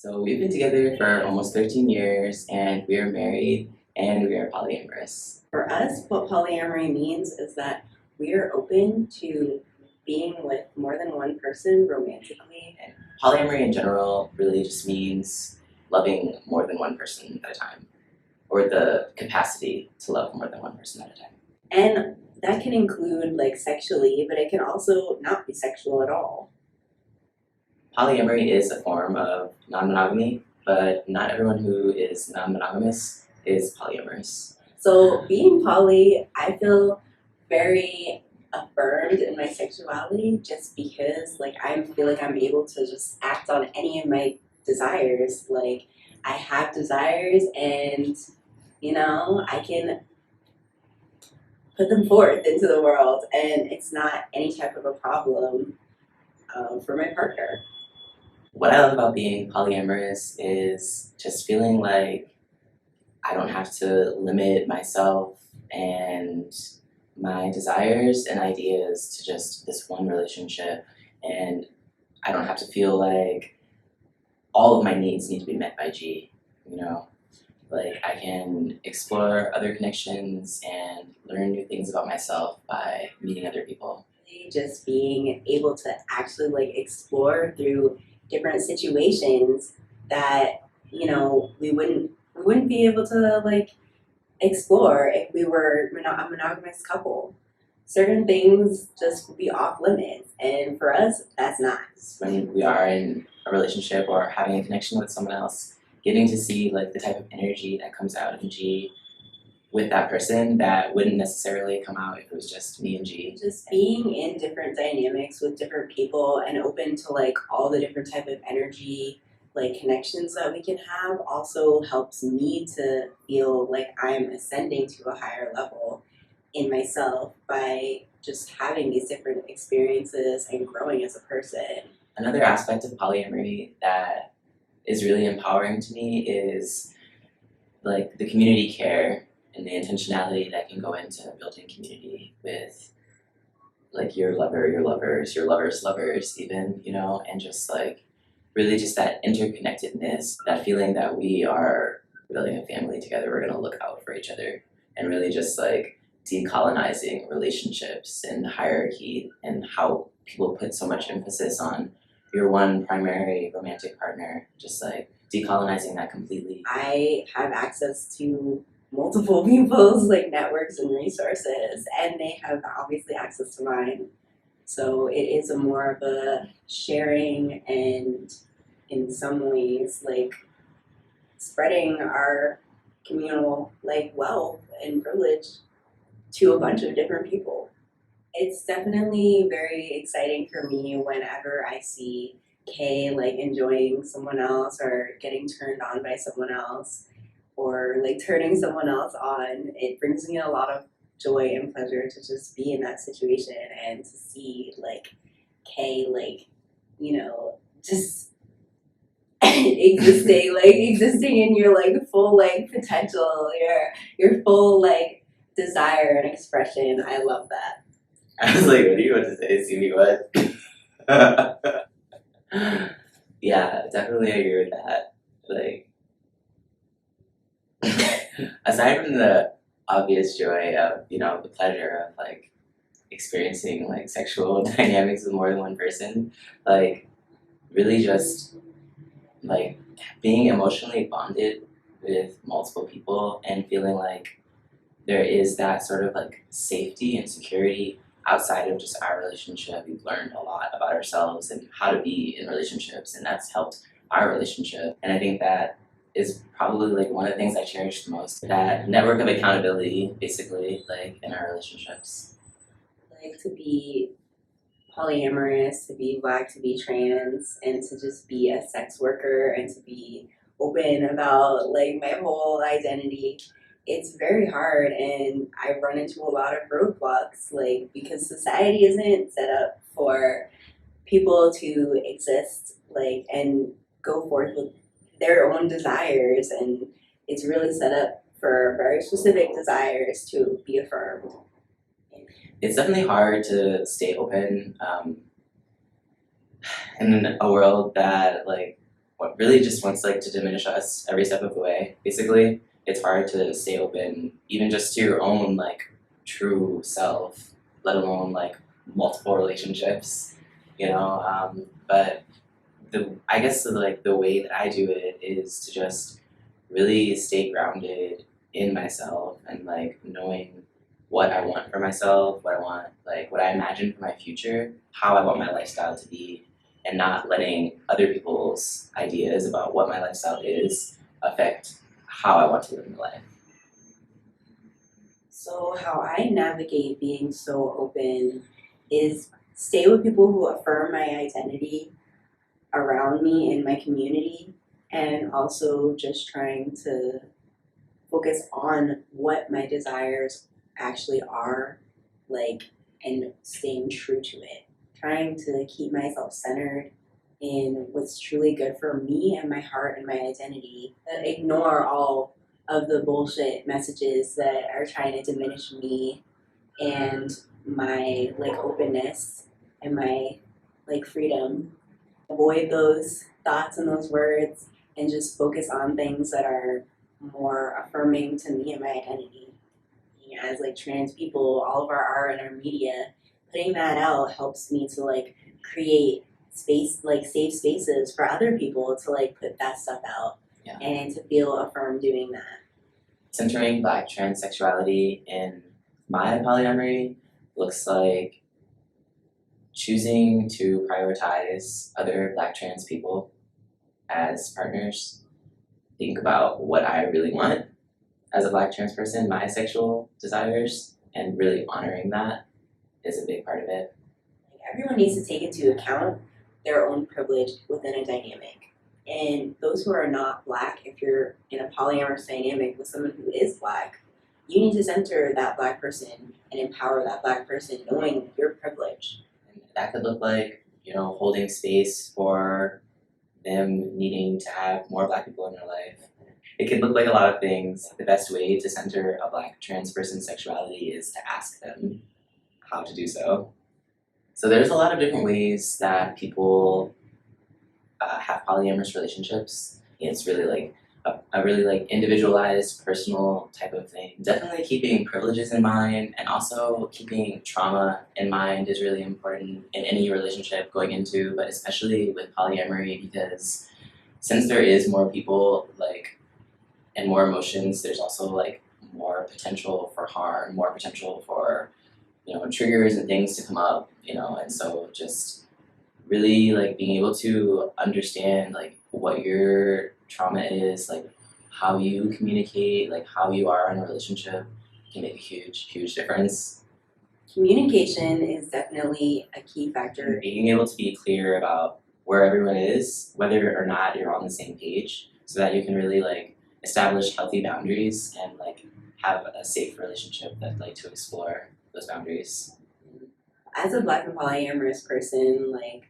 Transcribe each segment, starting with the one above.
So we've been together for almost 13 years and we are married and we are polyamorous. For us, what polyamory means is that we are open to being with more than one person romantically. And polyamory in general really just means loving more than one person at a time, or the capacity to love more than one person at a time. And that can include like sexually, but it can also not be sexual at all. Polyamory is a form of non-monogamy, but not everyone who is non-monogamous is polyamorous. So being poly, I feel very affirmed in my sexuality just because like I feel like I'm able to just act on any of my desires. Like I have desires and I can put them forth into the world and it's not any type of a problem for my partner. What I love about being polyamorous is just feeling like I don't have to limit myself and my desires and ideas to just this one relationship, and I don't have to feel like all of my needs need to be met by G, Like I can explore other connections and learn new things about myself by meeting other people. Just being able to actually like explore through different situations that we wouldn't be able to like explore if we were a monogamous couple. Certain things just would be off limits, and for us, that's not. When we are in a relationship or having a connection with someone else, getting to see like the type of energy that comes out of G with that person that wouldn't necessarily come out if it was just me and G. Just being in different dynamics with different people and open to like all the different type of energy like connections that we can have also helps me to feel like I'm ascending to a higher level in myself by just having these different experiences and growing as a person. Another aspect of polyamory that is really empowering to me is like the community care and the intentionality that can go into building community with like your lover, your lovers, your lovers' lovers even, and just like really just that interconnectedness, that feeling that we are building a family together, we're gonna look out for each other, and really just like decolonizing relationships and hierarchy and how people put so much emphasis on your one primary romantic partner, just like decolonizing that completely. I have access to multiple people's like networks and resources, and they have obviously access to mine. So it is a more of a sharing and in some ways like spreading our communal like wealth and privilege to a bunch of different people. It's definitely very exciting for me whenever I see Kei like enjoying someone else or getting turned on by someone else or like turning someone else on. It brings me a lot of joy and pleasure to just be in that situation and to see like Kei like, just existing in your like full like potential, your full like desire and expression. I love that. I was like, what do you want to say? See me what? Yeah, definitely agree with that. Like, aside from the obvious joy of, the pleasure of like experiencing like sexual dynamics with more than one person, like really just like being emotionally bonded with multiple people and feeling like there is that sort of like safety and security outside of just our relationship. We've learned a lot about ourselves and how to be in relationships, and that's helped our relationship. And I think that is probably like one of the things I cherish the most, that network of accountability basically like in our relationships. Like to be polyamorous, to be Black, to be trans, and to just be a sex worker and to be open about like my whole identity. It's very hard, and I run into a lot of roadblocks, like because society isn't set up for people to exist like and go forth with their own desires, and it's really set up for very specific desires to be affirmed. It's definitely hard to stay open in a world that like what really just wants like to diminish us every step of the way. Basically, it's hard to stay open, even just to your own like true self, let alone like multiple relationships, you know. But I guess the way that I do it is to just really stay grounded in myself and like knowing what I want for myself, what I want, like what I imagine for my future, how I want my lifestyle to be, and not letting other people's ideas about what my lifestyle is affect how I want to live my life. So how I navigate being so open is stay with people who affirm my identity around me in my community, and also just trying to focus on what my desires actually are, like, and staying true to it. Trying to keep myself centered in what's truly good for me and my heart and my identity. Ignore all of the bullshit messages that are trying to diminish me and my like openness and my like freedom. Avoid those thoughts and those words and just focus on things that are more affirming to me and my identity. As like trans people, all of our art and our media, putting that out helps me to like create space, like safe spaces for other people to like put that stuff out. Yeah. And to feel affirmed doing that. Centering Black transsexuality in my polyamory looks like choosing to prioritize other Black trans people as partners. Think about what I really want as a Black trans person, my sexual desires, and really honoring that is a big part of it. Everyone needs to take into account their own privilege within a dynamic. And those who are not Black, if you're in a polyamorous dynamic with someone who is Black, you need to center that Black person and empower that Black person knowing your privilege. And that could look like, you know, holding space for them needing to have more Black people in their life. It could look like a lot of things. The best way to center a Black trans person's sexuality is to ask them how to do so. So there's a lot of different ways that people have polyamorous relationships. It's really like a really like individualized, personal type of thing. Definitely keeping privileges in mind and also keeping trauma in mind is really important in any relationship going into, but especially with polyamory, because since there is more people like and more emotions, there's also like more potential for harm, more potential for, you know, triggers and things to come up, you know, and so just really like being able to understand like what your trauma is, like how you communicate, like how you are in a relationship can make a huge difference. Communication is definitely a key factor. Being able to be clear about where everyone is, whether or not you're on the same page, so that you can really like establish healthy boundaries and like have a safe relationship that like to explore those boundaries. As a Black and polyamorous person, like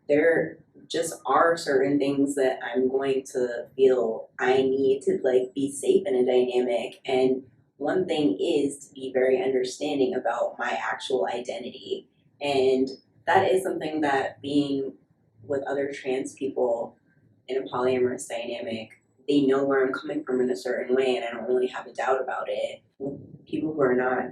there just are certain things that I'm going to feel I need to like be safe in a dynamic. And one thing is to be very understanding about my actual identity. And that is something that being with other trans people in a polyamorous dynamic, they know where I'm coming from in a certain way and I don't really have a doubt about it. With people who are not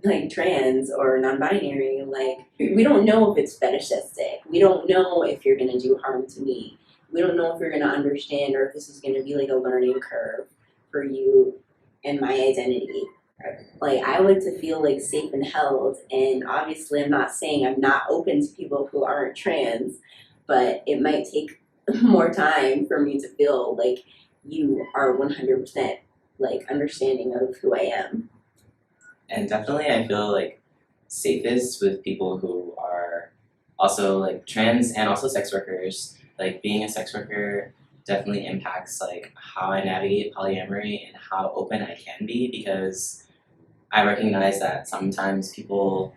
like trans or non-binary, like we don't know if it's fetishistic. We don't know if you're gonna do harm to me. We don't know if you're gonna understand or if this is gonna be like a learning curve for you and my identity. Like I like to feel like safe and held, and obviously I'm not saying I'm not open to people who aren't trans, but it might take more time for me to feel like you are 100% like understanding of who I am. And definitely I feel like safest with people who are also like trans and also sex workers. Like being a sex worker definitely impacts like how I navigate polyamory and how open I can be, because I recognize that sometimes people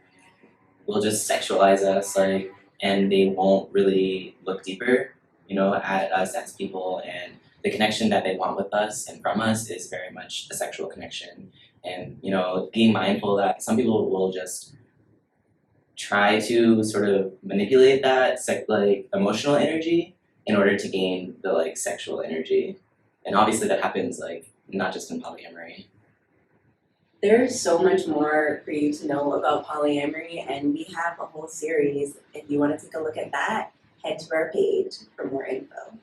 will just sexualize us like and they won't really look deeper, you know, at us as people, and the connection that they want with us and from us is very much a sexual connection. And, you know, being mindful that some people will just try to sort of manipulate that like emotional energy in order to gain the like sexual energy. And obviously that happens like not just in polyamory. There's so much more for you to know about polyamory, and we have a whole series. If you want to take a look at that, head to our page for more info.